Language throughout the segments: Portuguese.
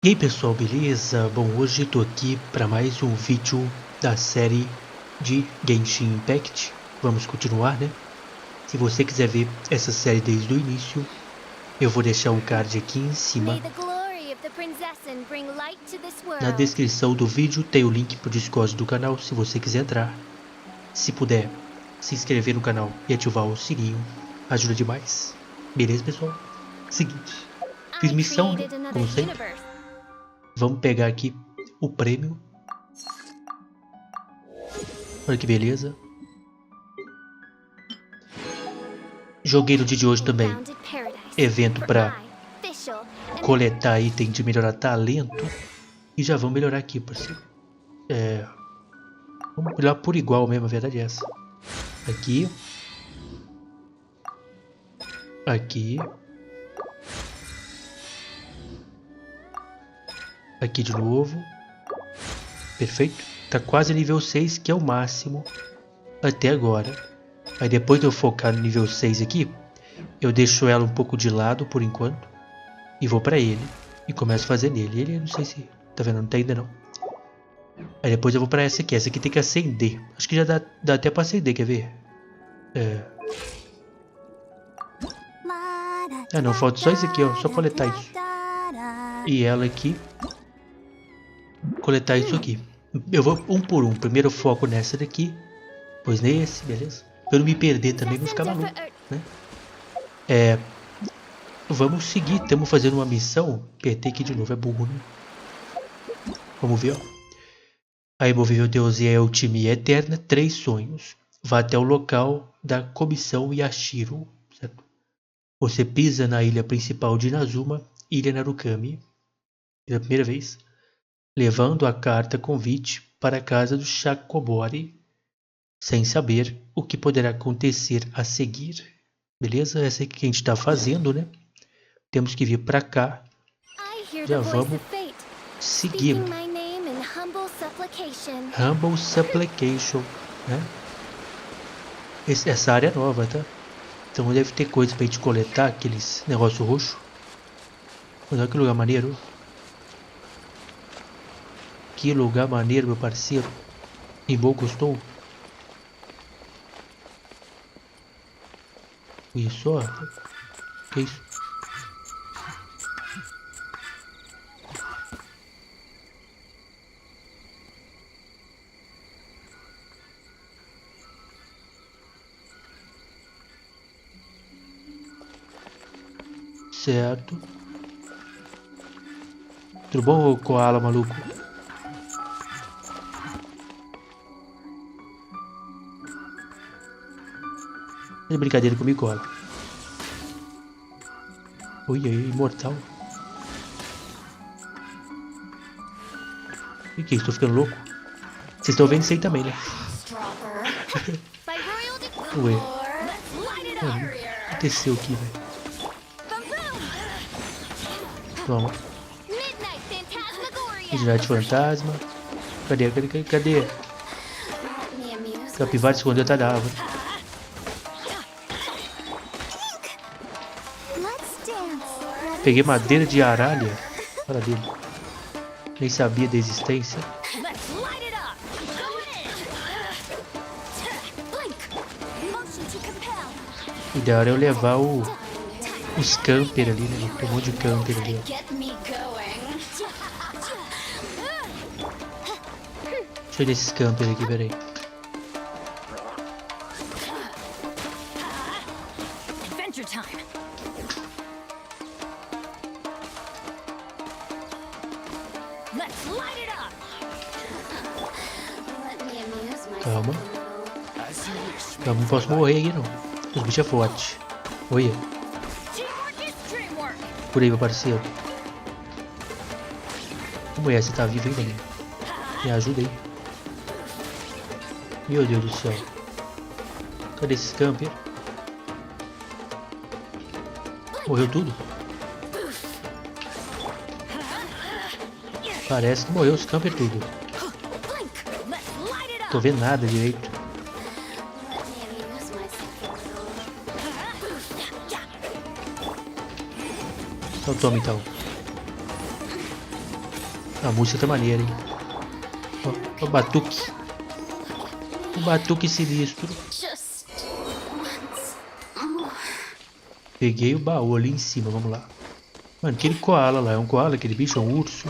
E aí pessoal, beleza? Bom, hoje tô aqui para mais um vídeo da série de Genshin Impact. Vamos continuar, né? Se você quiser ver essa série desde o início, eu vou deixar um card aqui em cima. Na descrição do vídeo tem o link pro Discord do canal, se você quiser entrar. Se puder, se inscrever no canal e ativar o sininho, ajuda demais. Beleza, pessoal? Seguinte, fiz missão, né? Como sempre. Vamos pegar aqui o prêmio. Olha que beleza. Joguei no dia de hoje também evento para coletar item de melhorar talento. E já vamos melhorar aqui, parceiro. Vamos melhorar por igual mesmo, a verdade é essa. Aqui. Aqui. Aqui de novo. Perfeito. Tá quase nível 6, que é o máximo até agora. Aí depois de eu focar no nível 6 aqui, eu deixo ela um pouco de lado por enquanto. E vou pra ele. E começo a fazer nele. Ele, não sei se... Tá vendo? Não tá ainda não. Aí depois eu vou pra essa aqui. Essa aqui tem que acender. Acho que já dá até pra acender, quer ver? Ah não, falta só isso aqui, ó. Só coletar isso. E ela aqui. Coletar isso aqui. Eu vou um por um. Primeiro eu foco nessa daqui. Depois nesse, beleza? Pra eu não me perder também, não ficar maluco, né? Vamos seguir. Estamos fazendo uma missão. Apertei aqui de novo, é burro, né? Vamos ver, ó. A imovível deusa é o time eterna. 3 sonhos. Vá até o local da comissão Yashiro, certo? Você pisa na ilha principal de Inazuma, Ilha Narukami, pela primeira vez, levando a carta convite para a casa do Shakobori, sem saber o que poderá acontecer a seguir. Beleza? Essa é que a gente está fazendo, né? Temos que vir para cá. Já vamos seguir. Humble Supplication, né? Essa área é nova, tá? Então deve ter coisa pra gente coletar, aqueles negócio roxo. Olha que lugar maneiro. Que lugar maneiro, meu parceiro. Rimou, gostou? Isso, ó. Que isso? Certo. Tudo bom, koala maluco? É brincadeira comigo, koala. Ui, imortal. O que é isso? Tô ficando louco? Vocês estão vendo isso aí também, né? Ué. O que aconteceu aqui, velho? Toma. Midnight Fantasma. Cadê? Capivara escondeu atrás da árvore. Peguei madeira de aralha. Olha dele. Nem sabia da existência. O ideal é eu levar os camper ali, né? Tem um monte de camper ali, ó. Deixa eu ver esses camper aqui, peraí. Calma. Calma, não posso morrer aqui não. Os bichos é forte. Olha. Por aí, meu parceiro. Como é? Você tá vivo ainda, né? Me ajuda aí. Meu Deus do céu. Cadê esses camper? Morreu tudo? Parece que morreu os camper tudo. Tô vendo nada direito. Então toma então. A música tá maneira, hein? Ó, o batuque. O batuque sinistro. Peguei o baú ali em cima, vamos lá. Mano, aquele koala lá, é um koala? Aquele bicho é um urso?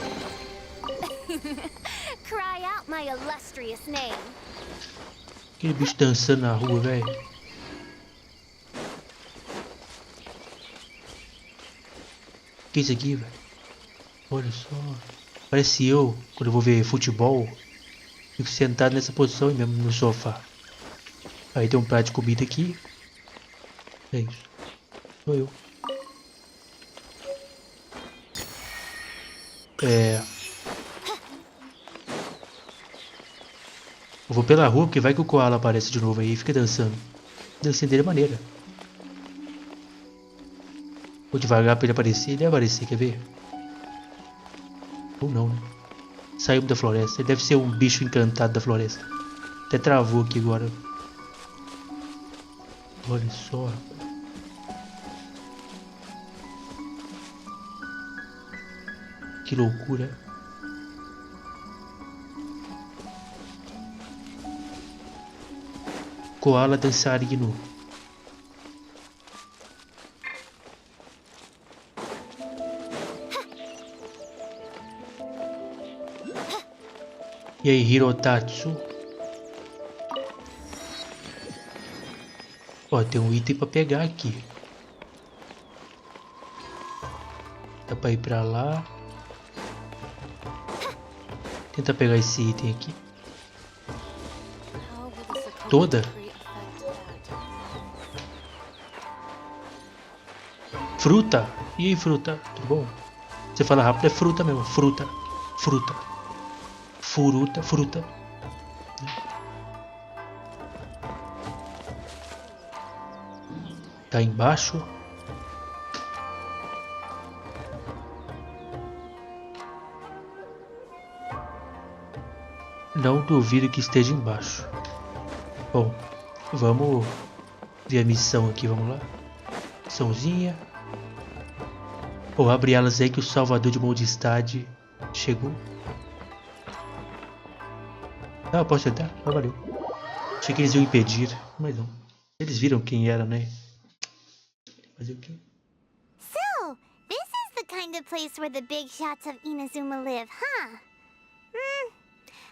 Aquele bicho dançando na rua, velho. Que é isso aqui, velho? Olha só. Parece eu, quando eu vou ver futebol, fico sentado nessa posição aí mesmo, no sofá. Aí tem um prato de comida aqui. É isso. Sou eu. Eu vou pela rua porque vai que o koala aparece de novo aí e fica dançando. A dancinha dele é maneira. Vou devagar pra ele aparecer. Ele vai aparecer, quer ver? Ou não, né? Saímos da floresta. Ele deve ser um bicho encantado da floresta. Até travou aqui agora. Olha só. Que loucura. Koala dançarino. E aí, Hirotatsu? Ó, tem um item pra pegar aqui. Dá pra ir pra lá. Tentar pegar esse item aqui. Toda? Fruta? E aí, fruta? Tudo bom? Você fala rápido, é fruta mesmo. Fruta. Fruta. Fruta. Fruta. Tá embaixo. Não duvido que esteja embaixo. Bom, vamos ver a missão aqui, vamos lá. Missãozinha. Ou abre elas aí que o salvador de Moldestad chegou. Ah, posso entrar? Ah, valeu. Achei que eles iam impedir, mas não. Eles viram quem era, né? Fazer o quê? So, this is the kind of place where the big shots of Inazuma live, huh?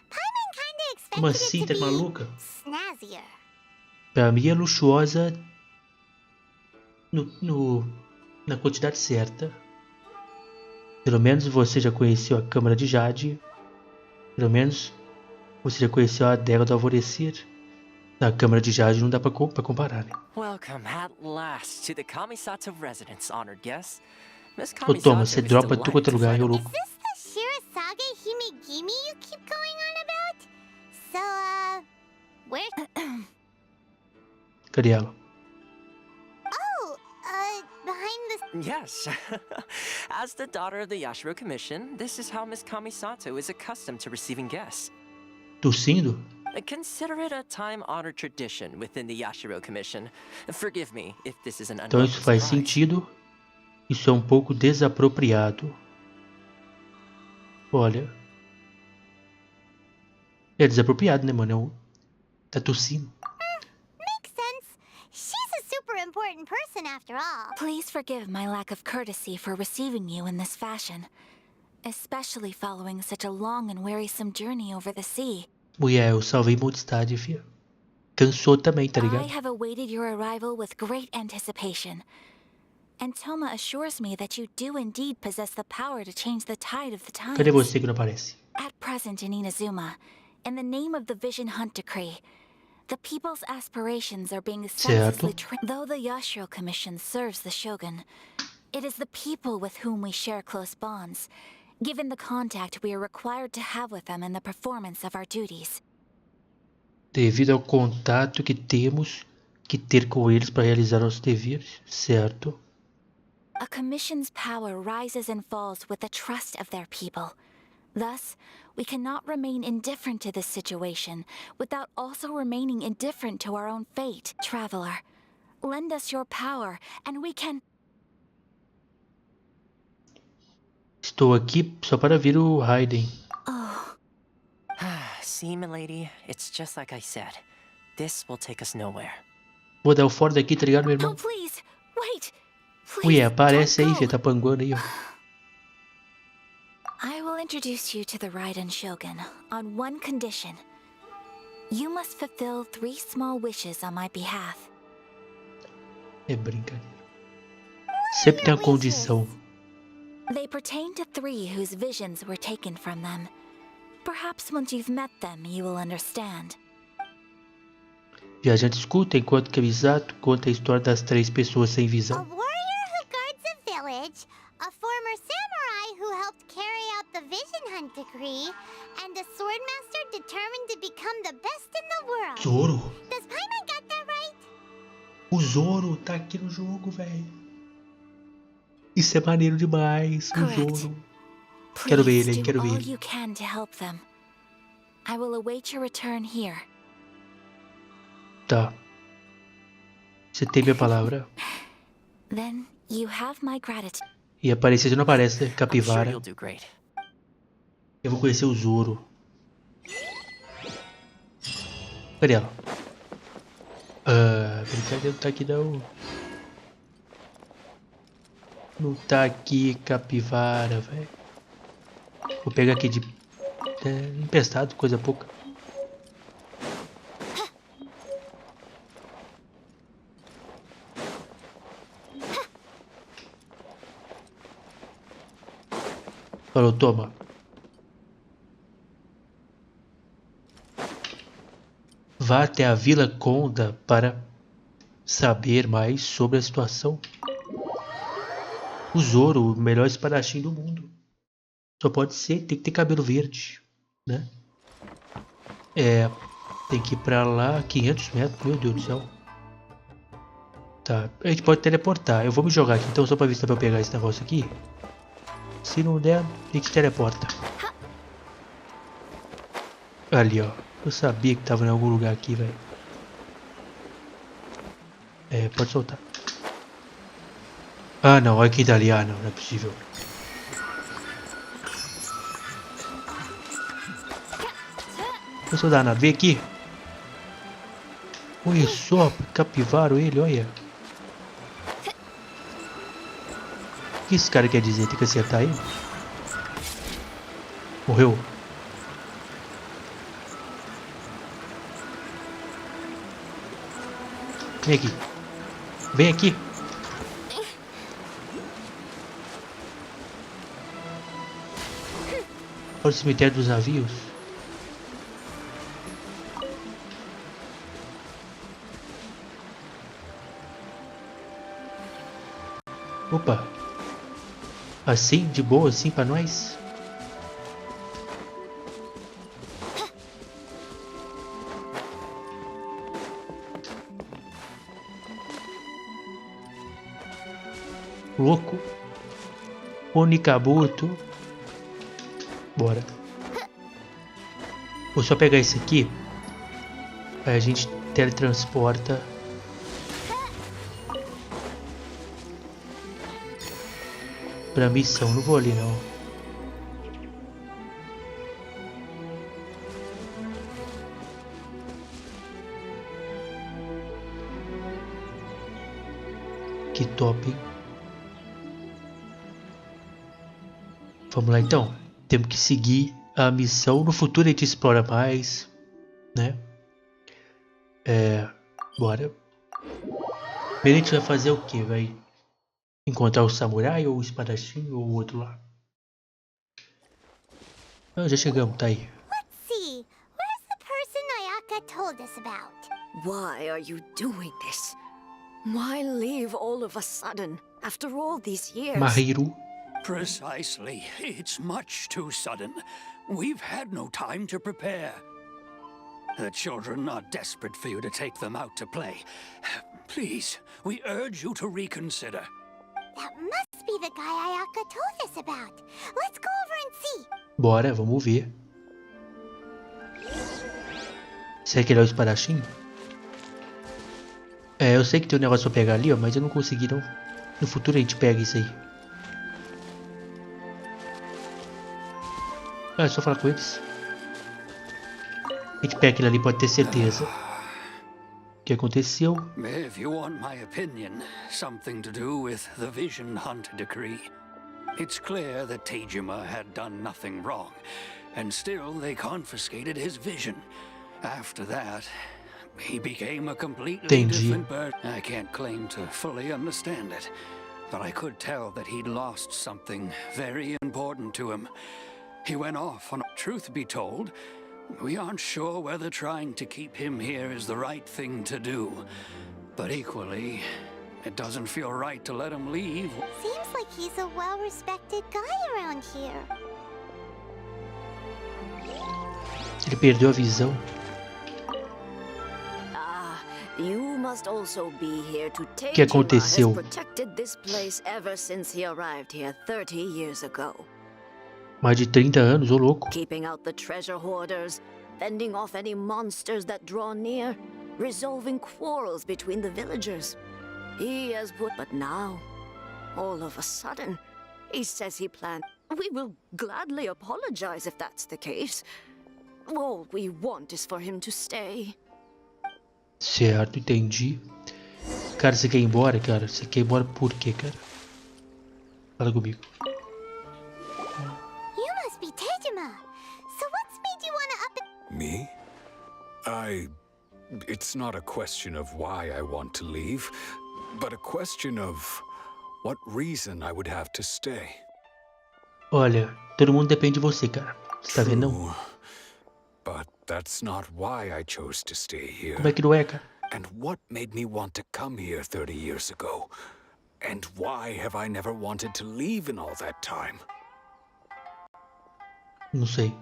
Paimon kinda Uma expected it cinta to be maluca? snazzier. Pra mim é luxuosa na quantidade certa. Pelo menos você já conheceu a Câmara de Jade. Pelo menos você já conheceu a Adega do Alvorecer. Na Câmara de Jade não dá pra comparar, né? Welcome at last to the Kamisato residence, honored guests. Miss Ô, toma, você Kamisato is dropa tudo quanto é delighted to lugar, find eu a... Is louco. this the Shirasage Himegimi you keep going on about? So, where? Cadê ela? Oh, behind the... Yes. As the daughter of the Yashiro Commission, this is how Miss Kamisato is accustomed to receiving guests. Tossindo? Consider it a time-honored tradition within the Yashiro Commission. Forgive me if this is an Então isso unwelcome faz surprise. sentido. Isso é um pouco desapropriado. Olha. É desapropriado, né, mano? Tá tossindo. Makes sense. She's a super important person after all. Please forgive my lack of courtesy for receiving you in this fashion, especially following such a long and wearisome journey over the sea. Mulher, eu salvei Mondstadt, filha. Cansou também, tá I ligado? have awaited your arrival with great anticipation, and Toma assures me that you do indeed possess the power to change the tide of the times. Cadê você que não aparece? At present in Inazuma, in the name of the Vision Hunt Decree, the people's aspirations are being senselessly though the Yashiro Commission serves the Shogun, it is the people with whom we share close bonds, given the contact we are required to have with them in the performance of our duties. Devido ao contato que temos que ter com eles para realizar nossos deveres, certo? A commission's power rises and falls with the trust of their people. Thus, we cannot remain indifferent to this situation without also remaining indifferent to our own fate. Traveler, lend us your power and we can... Estou aqui só para ver o Raiden. Oh, See, milady, it's just like I said. This will take us nowhere. Vou dar o fora daqui, tá ligado, meu no, irmão? please, wait. Ui, Please, aparece aí, don't filha, go. tá panguando aí, ó. I will introduce you to the Raiden Shogun on one condition. You must fulfill 3 small wishes on my behalf. É brincadeira. Sempre tem a condição. They pertain to 3 whose visions were taken from them. Perhaps once you've met them, you will understand. Viajante escuta enquanto Kamisato conta a história das 3 pessoas sem A visão. warrior who guards a village, a former samurai who helped carry out the Vision Hunt decree, and a swordmaster determined to become the best in the world. Zoro? Does Paimon get that right? O Zoro tá aqui no jogo, velho. Isso é maneiro demais, o Correct. Zoro. Quero ver ele, Please hein, do quero ver all ele. you can to help them. I will await your return here. Tá. Você tem minha palavra. Then you have my gratitude. E aparecer não aparece, né? I'm sure Capivara. you'll do great. Eu vou conhecer o Zoro. Cadê ela? Brincadeira, não tá aqui não. Não tá aqui, capivara, velho. Vou pegar aqui de... emprestado, coisa pouca. Falou, toma. Vá até a Vila Conda para saber mais sobre a situação. O Zoro, o melhor espadachim do mundo. Só pode ser, tem que ter cabelo verde, né? Tem que ir pra lá, 500 metros, meu Deus do céu. Tá, a gente pode teleportar. Eu vou me jogar aqui então só pra ver se dá pra eu pegar esse negócio aqui. Se não der, a gente teleporta. Ali, ó. Eu sabia que tava em algum lugar aqui, velho. Pode soltar. Ah, não. Olha quem tá ali. Ah, não. Não é possível. Eu sou danado. Vem aqui. Olha só. Capivaro ele, olha. O que esse cara quer dizer? Tem que acertar ele? Morreu. Vem aqui. Vem aqui. Olha o cemitério dos navios. Opa. Assim, de boa, assim pra nós? Louco. Onikabuto. Bora. Vou só pegar esse aqui. Aí a gente teletransporta. Pra missão. Não vou ali não. Que top, hein? Vamos lá então. Temos que seguir a missão. No futuro a gente explora mais, né? Bora. Primeiro a gente vai fazer o que? Vai encontrar o samurai ou o espadachim ou o outro lá? Ah, já chegamos, tá aí. Let's see. Where's the person Ayaka told us about? Why are you doing this? Why leave all of a sudden, after all these years? Mahiru. Precisely. It's much too sudden. We've had no time to prepare. The children are desperate for you to take them out to play. Please, we urge you to reconsider. That must be the guy Ayaka told us about. Let's go over and see. Bora, vamos ver. Será que ele é o espadachim? Eu sei que tem um negócio pra pegar ali, ó, mas eu não consegui não. No futuro a gente pega isso aí. Ah, é só falar com eles. A gente pega aquele ali, pode ter certeza. O que aconteceu? If you want my opinion, something to do with the Vision Hunt decree. It's clear that Tejima had done nothing wrong, and still they confiscated his vision. After that, he became a completely different person. I can't claim to fully understand it, but I could tell that he'd lost something very important to him. He went off on... Truth be told, we aren't sure whether trying to keep him here is the right thing to do. But equally, it doesn't feel right to let him leave. Seems like he's a well-respected guy around here. Ele perdeu a visão. You must also be here to take Que aconteceu? has protected this place ever since he arrived here 30 years ago. Mais de 30 anos, ô louco. Keeping out the treasure hoarders, fending off any monsters that draw near, resolving quarrels between the villagers. He has put... But now, all of a sudden, he says he planned... We will gladly apologize if that's the case. All we want is for him to stay. Certo, entendi. Cara, você quer ir embora, cara? Você quer ir embora por quê, cara? Fala comigo. You must be Tejima. So what's made you want to up it? Me? It's not a question of why I want to leave, but a question of what reason I would have to stay. Olha, todo mundo depende de você, cara. Você tá vendo, não? But that's not why I chose to stay here. Como é que não é, cara? And what made me want to come here 30 years ago? And why have I never wanted to leave in all that time? Não sei.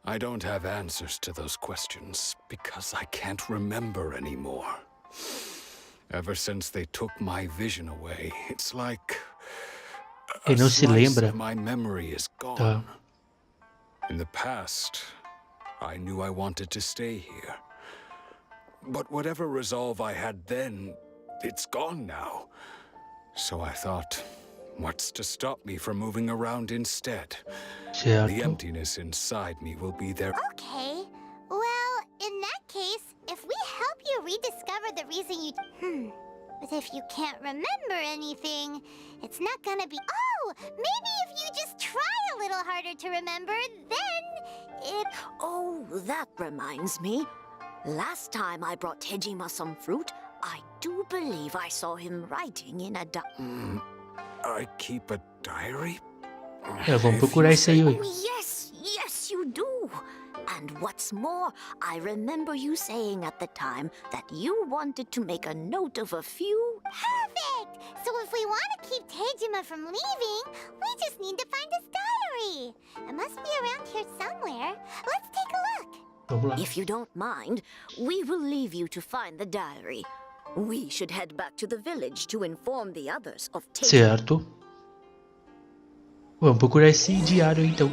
I don't have answers to those questions because I can't remember anymore. Ever since they took my vision away, it's like a Ele não se slice lembra. of my memory is gone. Tá. In the past, I knew I wanted to stay here. But whatever resolve I had then, it's gone now. So I thought, what's to stop me from moving around instead? The Certo. emptiness inside me will be there. Okay. Well, in that case, if we help you rediscover the reason you... But if you can't remember anything, it's not gonna be... Oh! Maybe if you just try a little harder to remember, then it... Oh, that reminds me. Last time I brought Tejima some fruit, I do believe I saw him writing in a I keep a diary? Vamos procurar isso aí, ué. Yes, you do. And what's more, I remember you saying at the time that you wanted to make a note of a few... Perfect! So if we want to keep Tejima from leaving, we just need to find his diary. It must be around here somewhere. Let's take a look. Vamos lá. If you don't mind, we will leave you to find the diary. We should head back to the village to inform the others of Tejima. Certo. Vamos procurar esse diário então.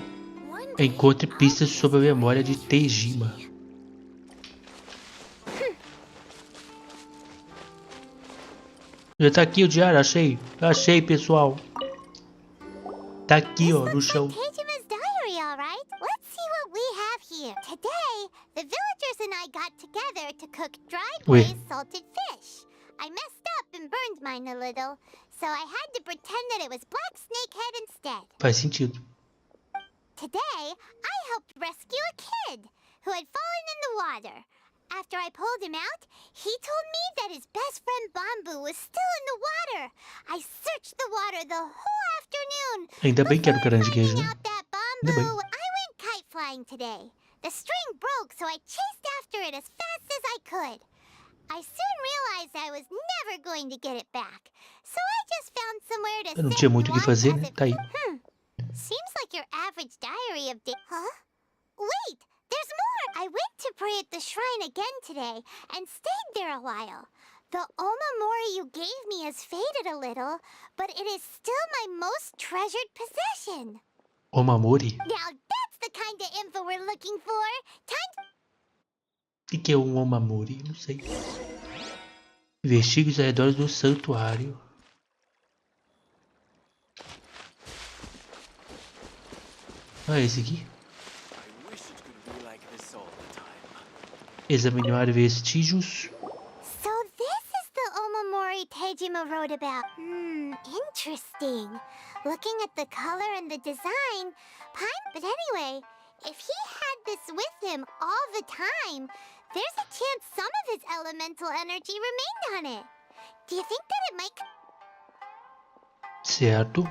Encontre pistas sobre a memória de Tejima. Já tá aqui o diário, achei. Achei, pessoal. Tá aqui, ó, no chão. Tejima's diary, all right. Let's see what we have here. Today, the villagers and I got together to cook dry glazed salted fish. I messed up and burned mine a little, so I had to pretend that it was black snakehead instead. Faz sentido. Today, I helped rescue a kid who had fallen in the water. After I pulled him out, he told me that his best friend Bamboo was still in the water. I searched the water the whole afternoon. Ainda bem que era o caranguejo, né? Out that Ainda bem. Bamboo, I went kite flying today. The string broke, so I chased after it as fast as I could. I soon realized I was never going to get it back, so I just found somewhere to Eu não sit tinha muito o que and fazer, watch né? as it- Tá aí. Seems like your average diary of day. Huh? Wait, there's more! I went to pray at the shrine again today and stayed there a while. The omamori you gave me has faded a little, but it is still my most treasured possession. Omamori? Now that's the kind of info we're looking for. Time O que é um omamori? Não sei. Vestígios ao redor do santuário. Ah, esse aqui. Examinar vestígios. So this is the Omamori Tejima wrote about. Interesting. Looking at the color and the design, but anyway, if he had this with him all the time, there's a chance some of his elemental energy remained on it. Do you think that it might... Certo.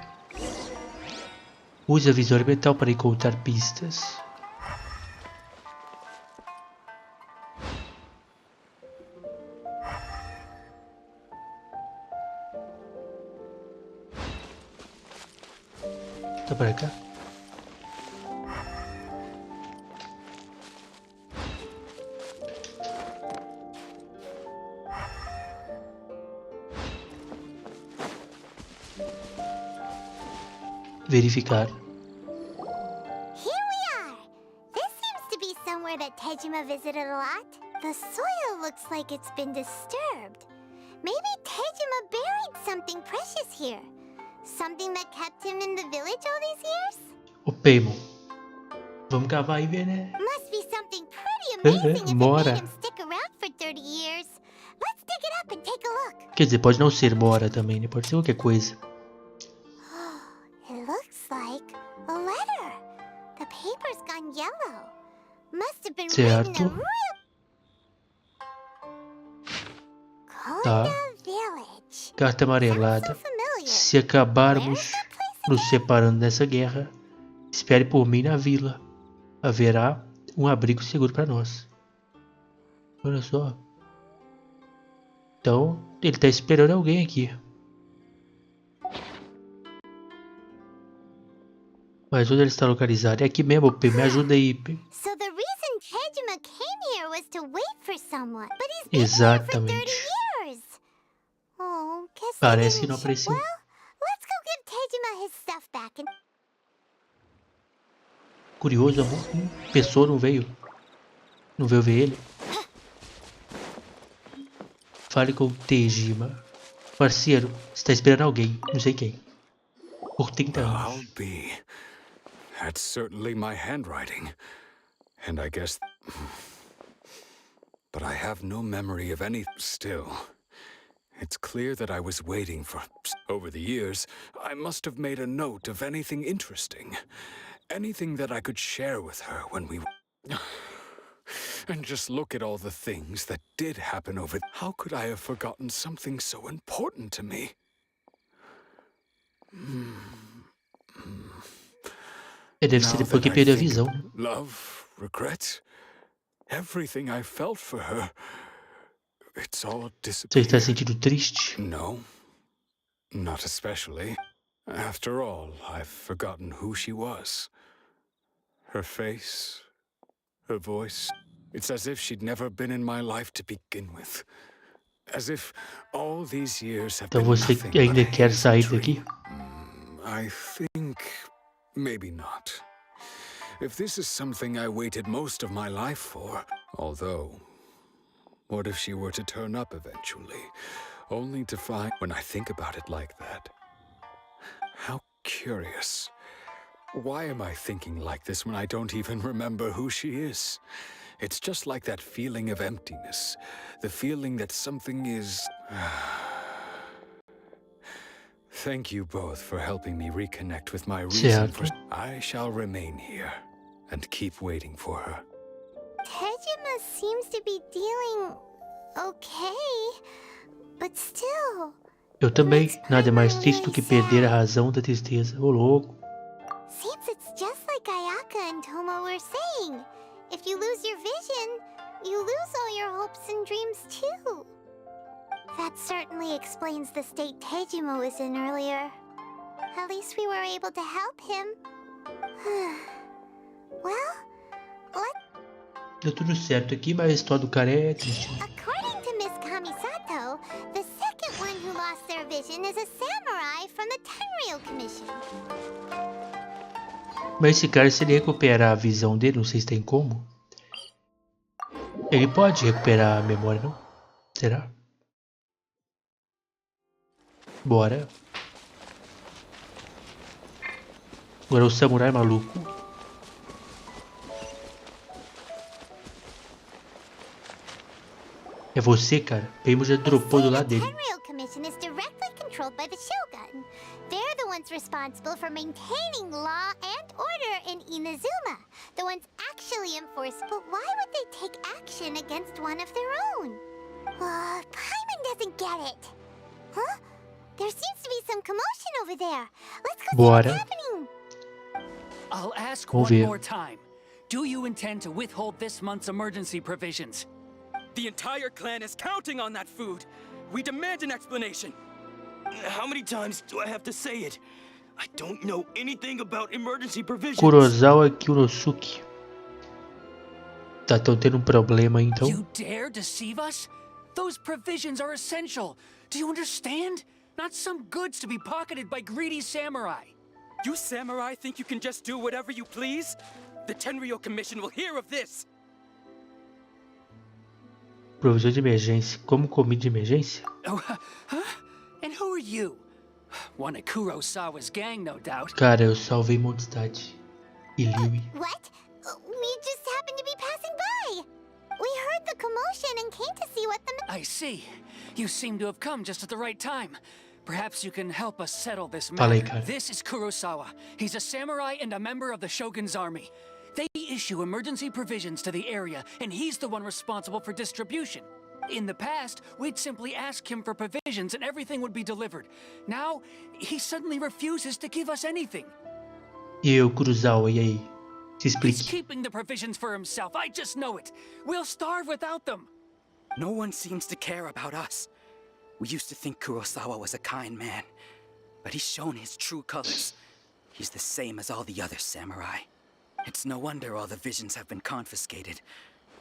Use a visão elemental para encontrar pistas. Tá para cá. Verificar. Here we are! This seems to be somewhere that Tejima visited a lot. The soil looks like it's been disturbed. Maybe Tejima buried something precious here. Something that kept him in the village all these years? O Paimon. Vamos cavar e ver, né? Must be something pretty amazing if it Mora. made him stick around for 30 years. Let's dig it up and take a look. Quer dizer, pode não ser mora também, né? Pode ser qualquer coisa. It looks like a letter. The paper's gone yellow. Must have been written Certo. a real... Tá. Village. Carta amarelada. So familiar. Se acabarmos nos separando dessa guerra, espere por mim na vila. Haverá um abrigo seguro para nós. Olha só. Então, ele tá esperando alguém aqui. Mas onde ele está localizado? É aqui mesmo, P. Me ajuda aí, P. So the reason Tejima came here was to wait for someone. But he's been here for 30 Exatamente. years. Oh, guess Parece they que não didn't apareceu. Well, let's go give Tejima his stuff back and... Curioso, a pessoa não veio. Não veio ver ele. Fale com o Tejima. Parceiro, está esperando alguém. Não sei quem. Por 30 I'll anos. be. That's certainly my handwriting. And I guess... But I have no memory of any... Still, it's clear that I was waiting for... Over the years, I must have made a note of anything interesting. Anything that I could share with her when we... And just look at all the things that did happen over... How could I have forgotten something so important to me? Deve ser depois que perdeu a visão. Love, regret, everything I felt for her. It's all Você disappeared. está sentindo triste? No, not especially. After all, I've forgotten who she was. Her face, her voice. It's as if she'd never been in my life to begin with. As if all these years have Então been você nothing ainda but a quer hazy sair dream. daqui? I think maybe not. If this is something I waited most of my life for, although, what if she were to turn up eventually, only to find... When I think about it like that, how curious. Why am I thinking like this when I don't even remember who she is? It's just like that feeling of emptiness, the feeling that something is... Thank you both for helping me reconnect with my reason for... I shall remain here and keep waiting for her. Tejima seems to be dealing okay, but still. Eu também. Nada mais triste do que perder a razão da tristeza. Ô louco. Seems it's just like Ayaka and Tomo were saying. If you lose your vision, you lose all your hopes and dreams too. That certainly explains the state Tejima was in earlier. At least we were able to help him. Well, Deu tudo certo aqui, mas a história do cara é triste. according to Miss Kamisato, the second one who lost their vision is a samurai from the Tenryou Commission. Mas esse cara, se ele recuperar a visão dele, não sei se tem como. Ele pode recuperar a memória, não? Será? Bora. Agora o samurai maluco. É você, cara. Paimon já dropou do lado The dele. Tenryou Commission is directly controlled by the Shogun. They're the ones responsible for maintaining law and order in Inazuma. The ones actually enforce, but why would they take action against one of their own? Paimon doesn't get it. Huh? There seems to be some commotion over there. Let's go see Bora. what's happening. I'll ask Vamos one ver. more time. Do you intend to withhold this month's emergency provisions? The entire clan is counting on that food. We demand an explanation. How many times do I have to say it? I don't know anything about emergency provisions. Kurosawa Kurosuke. Tá, tão tendo problema aí, então. You dare deceive us? Those provisions are essential. Do you understand? Not some goods to be pocketed by greedy samurai. You samurai think you can just do whatever you please? The Tenryou Commission will hear of this. Provisão de emergência. Como comida de emergência? Oh, huh? And who are you? One of Kurosawa's gang, no doubt. Cara, eu salvei Mondstadt. E Liui. What? We just happened to be passing by. We heard the commotion and came to see what the... I see. You seem to have come just at the right time. Perhaps you can help us settle this Fala aí, matter. cara. This is Kurosawa. He's a samurai and a member of the Shogun's army. They issue emergency provisions to the area, and he's the one responsible for distribution. In the past, we'd simply ask him for provisions and everything would be delivered. Now, he suddenly refuses to give us anything. E eu, Kurosawa, e aí? Se He's explique. keeping the provisions for himself. I just know it. We'll starve without them. No one seems to care about us. We used to think Kurosawa was a kind man, but he's shown his true colors. He's the same as all the other samurai. It's no wonder all the visions have been confiscated.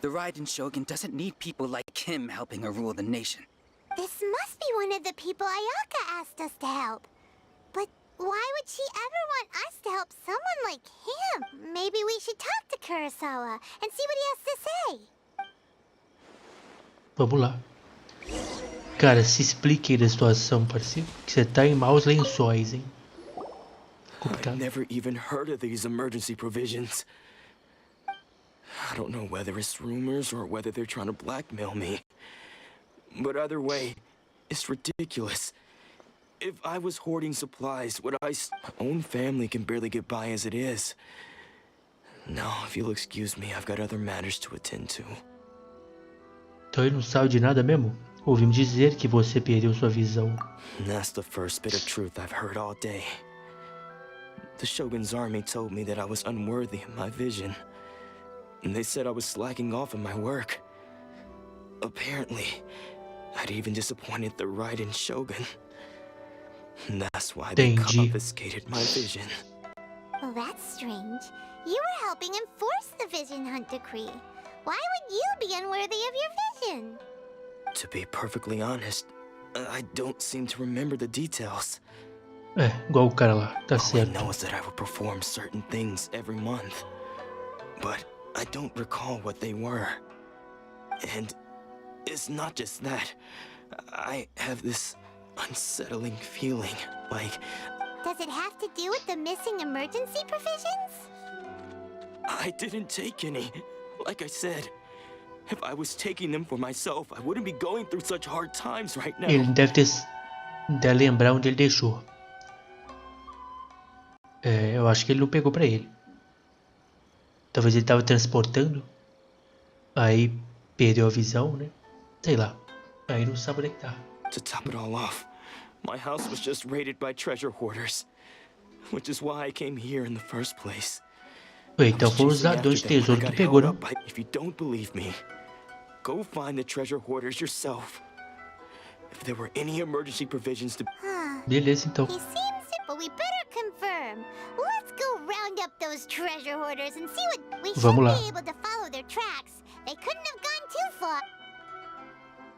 The Raiden Shogun doesn't need people like him helping her rule the nation. This must be one of the people Ayaka asked us to help. But why would she ever want us to help someone like him? Maybe we should talk to Kurosawa and see what he has to say. Vamos lá. Cara, se explique aí da situação, parceiro. Que você tá em maus lençóis, hein? I've Complicado. never even heard of these emergency provisions. I don't know whether it's rumors or whether they're trying to blackmail me. But either way, it's ridiculous. If I was hoarding supplies, my own family can barely get by as it is. Now, if you'll excuse me, I've got other matters to attend to. Então ele não sabe de nada mesmo? Ouvimos dizer que você perdeu sua visão. And that's the first bit of truth I've heard all day. The Shogun's army told me that I was unworthy of my vision. And they said I was slacking off in my work. Apparently, I'd even disappointed the Raiden Shogun. And that's why they Entendi. confiscated my vision. Well, that's strange. You were helping enforce the Vision Hunt Decree. Why would you be unworthy of your vision? To be perfectly honest, I don't seem to remember the details. É, igual o cara lá. Tá All I certo. know is that I would perform certain things every month. But I don't recall what they were. And it's not just that. I have this unsettling feeling, like Does it have to do with the missing emergency provisions? I didn't take any. Like I said, if I was taking them for myself, I wouldn't be going through such hard times right now. Ele deve lembrar onde ele deixou. É, eu acho que ele não pegou pra ele. Talvez ele tava transportando. Aí perdeu a visão, né? Sei lá. Aí não sabe onde é que tá. To top it all off, my house was just raided by treasure hoarders, which is why I came here in the first place. Ué, então foram os ladrões de tesouro que pegou, não? If you don't believe me, go find the treasure hoarders yourself. If there were any emergency provisions to... Beleza, então. He seems it, but we better confirm. Let's go round up those treasure hoarders and see what we should Vamos lá. be able to follow their tracks. They couldn't have gone too far.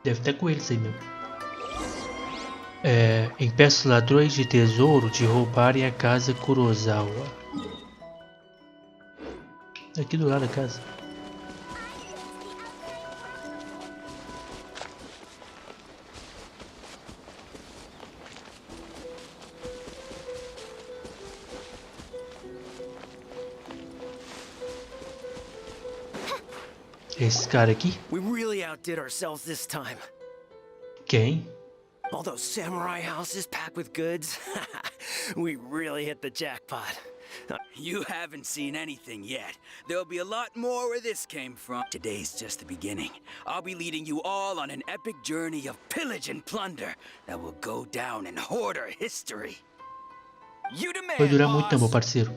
Deve estar com eles aí mesmo. É, impeça os ladrões de tesouro de roubarem a casa Kurosawa. Aqui do lado da casa. Esse cara aqui? We really outdid ourselves this time. Quem? All those samurai houses packed with goods. We really hit the jackpot. You haven't seen anything yet. There'll be a lot more where this came from. Today's just the beginning. I'll be leading you all on an epic journey of pillage and plunder that will go down in hoarder history. You demand, Vai durar muito tempo, meu boss. parceiro.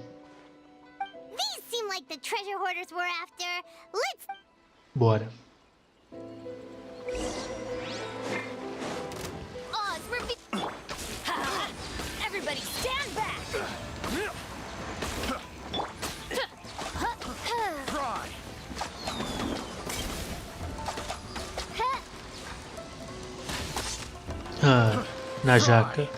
These seem like the treasure hoarders we're after. Let's... Bora. Oz, everybody stand back! Ah, na jaca.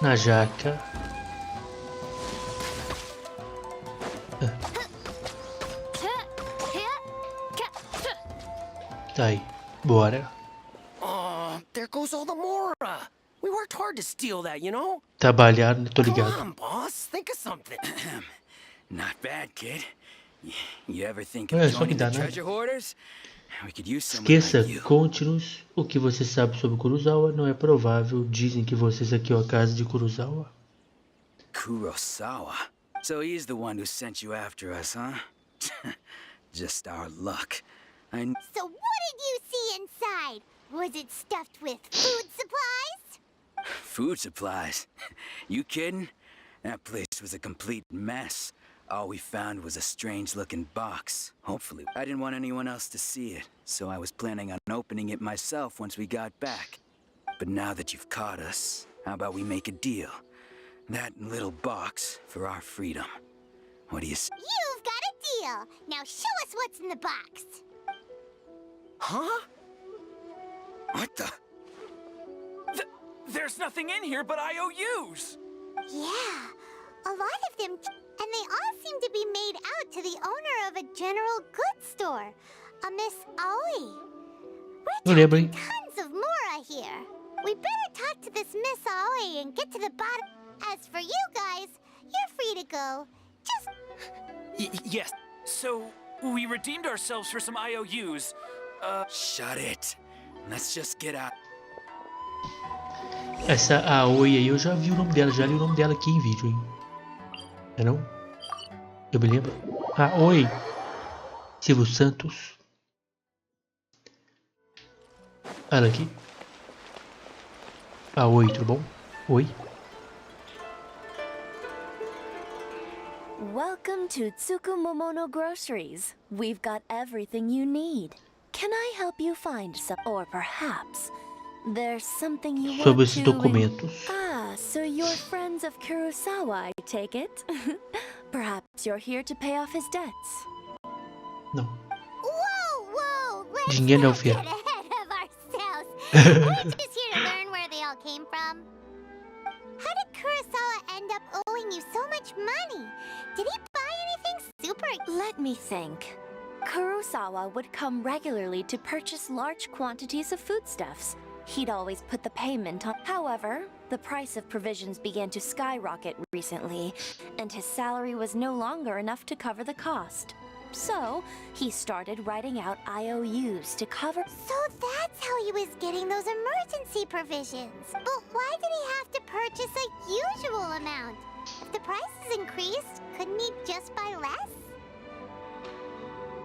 Na jaca. Tá aí. Bora. There goes all the Mora. We worked hard to steal that, you know? Trabalhar, né? Tô Come ligado. on, boss. Think of something. Not bad, kid. You ever think É, of só que joining dá the nada. treasure hoarders? We could use someone Esqueça, like you. conte-nos o que você sabe sobre Kurosawa. Não é provável. Dizem que você saqueou a casa de Kurosawa. Kurosawa. So he's the one who sent you after us, huh? Just our luck. So what did you see inside? Was it stuffed with food supplies? Food supplies? You kidding? That place was a complete mess. All we found was a strange-looking box. Hopefully, I didn't want anyone else to see it, so I was planning on opening it myself once we got back. But now that you've caught us, how about we make a deal? That little box for our freedom. What do you say? You've got a deal. Now show us what's in the box. Huh? What the? There's nothing in here but IOUs! Yeah, a lot of them, and they all seem to be made out to the owner of a general goods store, a Miss Aoi. Eu We're lembro, talking hein? tons of Mora here. We better talk to this Miss Aoi and get to the bottom. As for you guys, you're free to go. Just... Yes. So, we redeemed ourselves for some IOUs. Shut it. Let's just get out. Essa Aoi aí, eu já vi o nome dela. Já li o nome dela aqui em vídeo, hein? É não? Eu me lembro. Aoi. Silvio Santos. Olha aqui. Aoi, tudo bom? Oi. Welcome to Tsukumomono Groceries. We've got everything you need. Can I help you find some? Or perhaps there's something you want Sobre esses to... documentos. So you're friends of Kurosawa, I take it? Perhaps you're here to pay off his debts. Não. Whoa! Let's Dinheiro não, not filha. get ahead of ourselves. We're just here to learn where they all came from. How did Kurosawa end up owing you so much money? Did he buy anything super... Let me think. Kurosawa would come regularly to purchase large quantities of foodstuffs. He'd always put the payment on. However, the price of provisions began to skyrocket recently, and his salary was no longer enough to cover the cost. So, he started writing out IOUs to cover... So that's how he was getting those emergency provisions. But why did he have to purchase a usual amount? If the prices increased, couldn't he just buy less?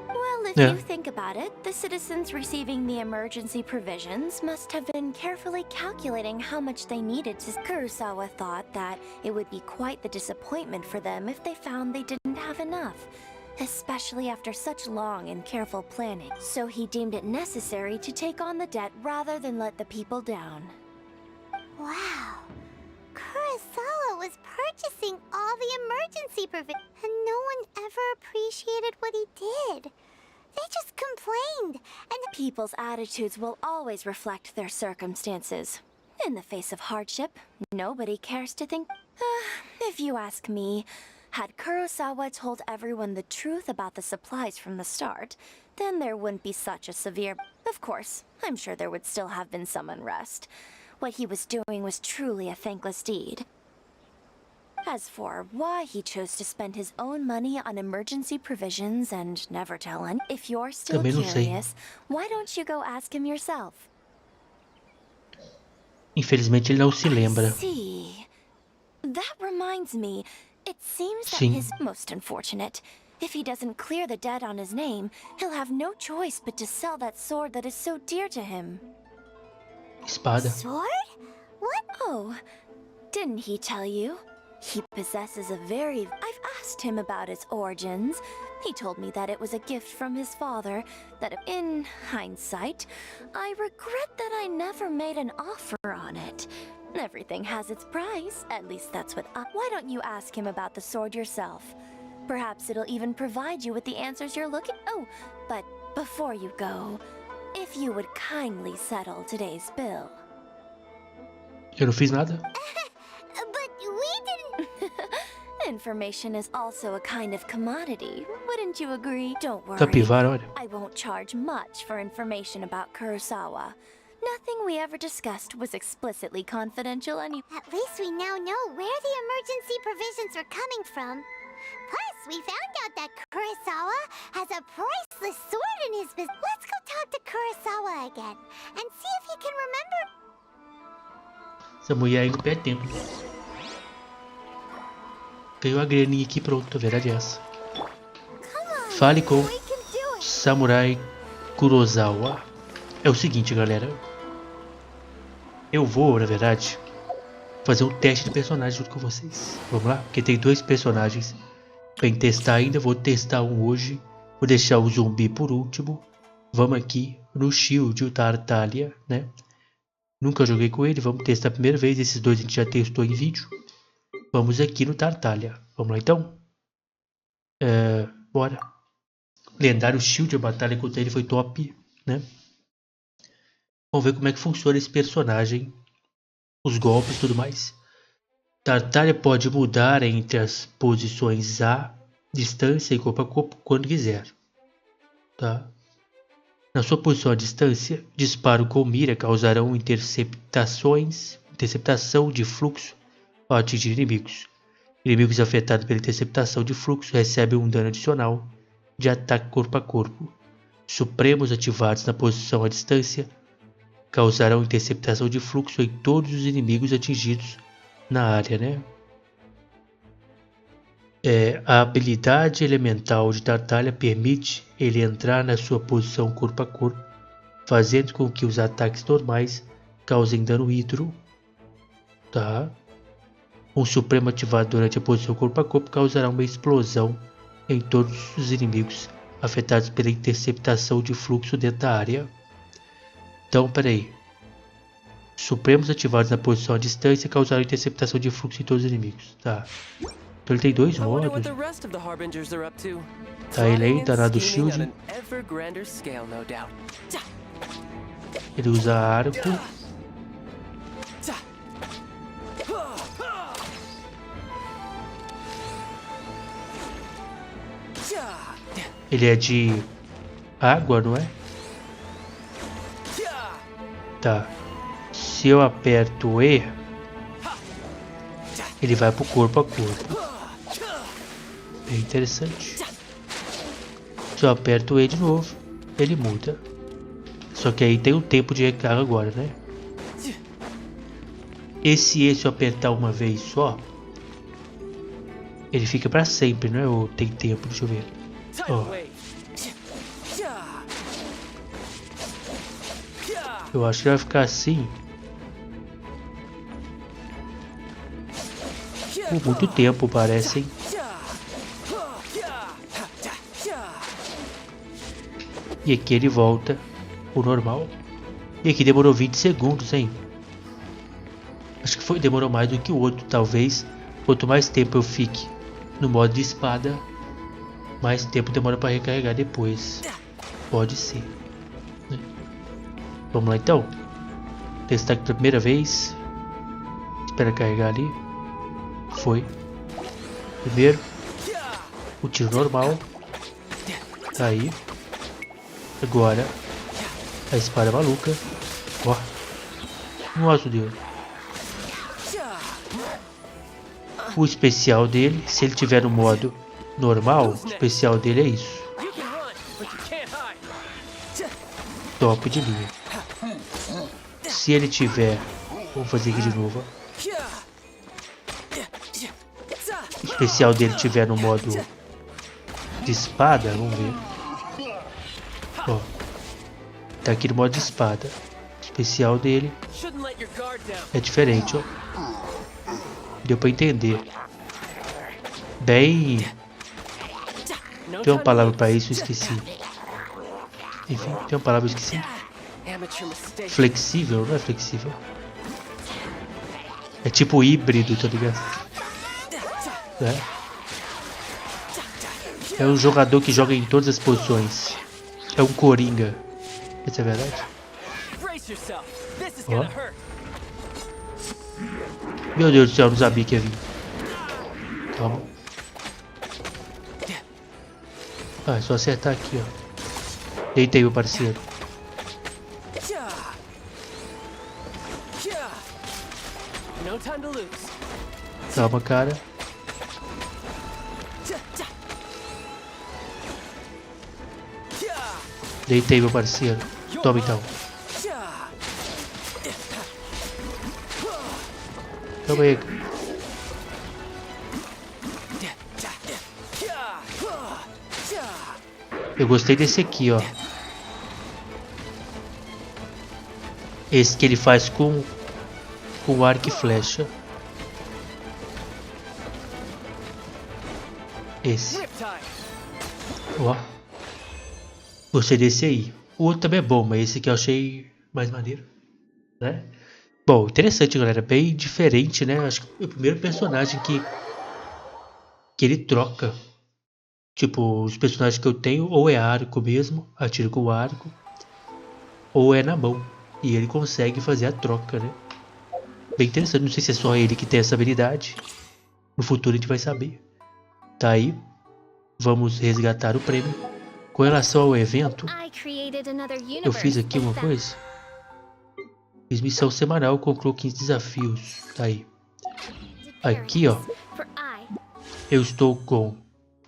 Well, if Yeah. you think about it, the citizens receiving the emergency provisions must have been carefully calculating how much they needed to... Kurosawa thought that it would be quite the disappointment for them if they found they didn't have enough, especially after such long and careful planning. So he deemed it necessary to take on the debt rather than let the people down. Wow. Kurosawa was purchasing all the emergency provisions, and no one ever appreciated what he did. They just complained, and People's attitudes will always reflect their circumstances. In the face of hardship, nobody cares to think... if you ask me, had Kurosawa told everyone the truth about the supplies from the start, then there wouldn't be such a severe... Of course, I'm sure there would still have been some unrest. What he was doing was truly a thankless deed. As for why he chose to spend his own money on emergency provisions and never tell anyone, if you're still Também não sei. curious, why don't you go ask him yourself? Infelizmente ele não se lembra. See, that reminds me. It seems that Sim. his most unfortunate. If he doesn't clear the debt on his name, he'll have no choice but to sell that sword that is so dear to him. Espada. Sword? What? Oh, didn't he tell you? He possesses a very... I've asked him about its origins. He told me that it was a gift from his father, that in hindsight, I regret that I never made an offer on it. Everything has its price, at least that's what I... Why don't you ask him about the sword yourself? Perhaps it'll even provide you with the answers you're looking... Oh, but before you go, if you would kindly settle today's bill. Eu não fiz nada. But we didn't... Information is also a kind of commodity, wouldn't you agree? Don't worry. Capivara, olha. I won't charge much for information about Kurosawa. Nothing we ever discussed was explicitly confidential and At least we now know where the emergency provisions are coming from. Plus, we found out that Kurosawa has a priceless sword in his business. Let's go talk to Kurosawa again and see if he can remember. Essa mulher aí no pé tempo. Ganhou a graninha aqui, pronto, a verdade é essa. Fale com Samurai Kurosawa. É o seguinte, galera. Eu vou, na verdade, fazer um teste de personagem junto com vocês. Vamos lá? Porque tem 2 personagens pra gente testar ainda. Vou testar um hoje. Vou deixar o zumbi por último. Vamos aqui no Shield, o Tartaglia, né? Nunca joguei com ele. Vamos testar a primeira vez. Esses 2 a gente já testou em vídeo. Vamos aqui no Tartaglia. Vamos lá então? Bora. Lendário Shield, a batalha contra ele foi top, né? Vamos ver como é que funciona esse personagem. Os golpes e tudo mais. Tartaglia pode mudar entre as posições a distância e corpo a corpo quando quiser. Tá? Na sua posição à distância, disparo com mira causarão interceptação de fluxo ao atingir inimigos. Inimigos afetados pela interceptação de fluxo recebem um dano adicional de ataque corpo a corpo. Supremos ativados na posição à distância causarão interceptação de fluxo em todos os inimigos atingidos na área, né? A habilidade elemental de Tartaglia permite ele entrar na sua posição corpo a corpo, fazendo com que os ataques normais causem dano hidro. Tá? Um supremo ativado durante a posição corpo a corpo causará uma explosão em todos os inimigos afetados pela interceptação de fluxo dentro da área. Então, peraí. Supremos ativados na posição à distância causarão interceptação de fluxo em todos os inimigos. Tá. Então ele tem 2 modos. Tá ele aí, danado do shield. Ele usa arco. Ele é de água, não é? Tá. Se eu aperto E, ele vai pro corpo a corpo. Bem interessante. Se eu aperto E de novo, ele muda. Só que aí tem um tempo de recarga agora, né? Se eu apertar uma vez só, ele fica pra sempre, não é? Ou tem tempo, deixa eu ver. Ó. Eu acho que vai ficar assim por muito tempo, parece, hein? E aqui ele volta o normal. E aqui demorou 20 segundos, hein? Acho que demorou mais do que o outro, talvez. Quanto mais tempo eu fique no modo de espada, mais tempo demora para recarregar depois. Pode ser, né? Vamos lá então. Testar aqui pela primeira vez. Espera carregar ali. Foi. Primeiro. O tiro normal. Tá aí. Agora. A espada maluca. Ó. Nossa Deus. o especial dele. Se ele tiver no modo normal, o especial dele é isso. Top de linha. Se ele tiver... Vamos fazer aqui de novo. O especial dele tiver no modo de espada, vamos ver. Ó, tá aqui no modo de espada. O especial dele é diferente, ó. Deu pra entender. Bem... Tem uma palavra pra isso, eu esqueci. Enfim, tem uma palavra que eu esqueci. Flexível, não é flexível. É tipo híbrido, tá ligado? É um jogador que joga em todas as posições. É um coringa. Essa é a verdade? Ó. Meu Deus do céu, eu não sabia que ia vir. Calma. Ah, é só acertar aqui, ó. Deitei, meu parceiro. Calma, cara. Deitei, meu parceiro. Toma então. Calma aí. Eu gostei desse aqui, ó. Esse que ele faz com arco e flecha. Esse. Ó. Gostei desse aí. O outro também é bom, mas esse aqui eu achei mais maneiro, né? Bom, interessante, galera. Bem diferente, né? Acho que é o primeiro personagem que ele troca. Tipo, os personagens que eu tenho ou é arco mesmo, atiro com o arco, ou é na mão. E ele consegue fazer a troca, né? Bem interessante. Não sei se é só ele que tem essa habilidade. No futuro a gente vai saber. Tá aí. Vamos resgatar o prêmio. Com relação ao evento, eu fiz aqui uma coisa. Fiz missão semanal, concluo 15 desafios. Tá aí. Aqui, ó. Eu estou com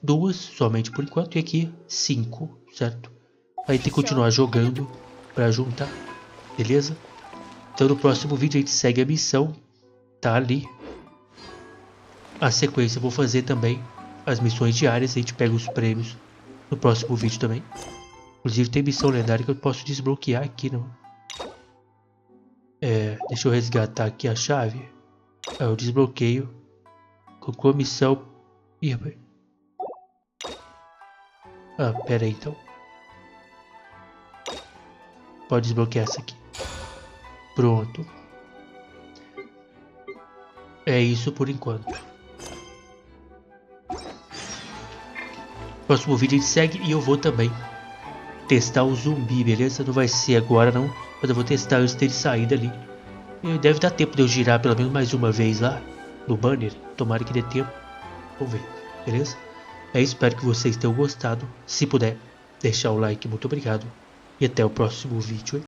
2 somente por enquanto. E aqui 5, certo? Aí tem que continuar jogando pra juntar. Beleza? Então no próximo vídeo a gente segue a missão. Tá ali. A sequência eu vou fazer também as missões diárias. A gente pega os prêmios no próximo vídeo também. Inclusive tem missão lendária que eu posso desbloquear aqui, não? Deixa eu resgatar aqui a chave. Eu desbloqueio. Colocou a missão. Ih, rapaz. Ah, pera aí então. Pode desbloquear essa aqui. Pronto. É isso por enquanto. Próximo vídeo a gente segue e eu vou também testar o zumbi, beleza? Não vai ser agora não, mas eu vou testar antes dele sair dali. E deve dar tempo de eu girar pelo menos mais uma vez lá no banner. Tomara que dê tempo. Vamos ver, beleza? Espero que vocês tenham gostado. Se puder, deixar o like, muito obrigado. E até o próximo vídeo.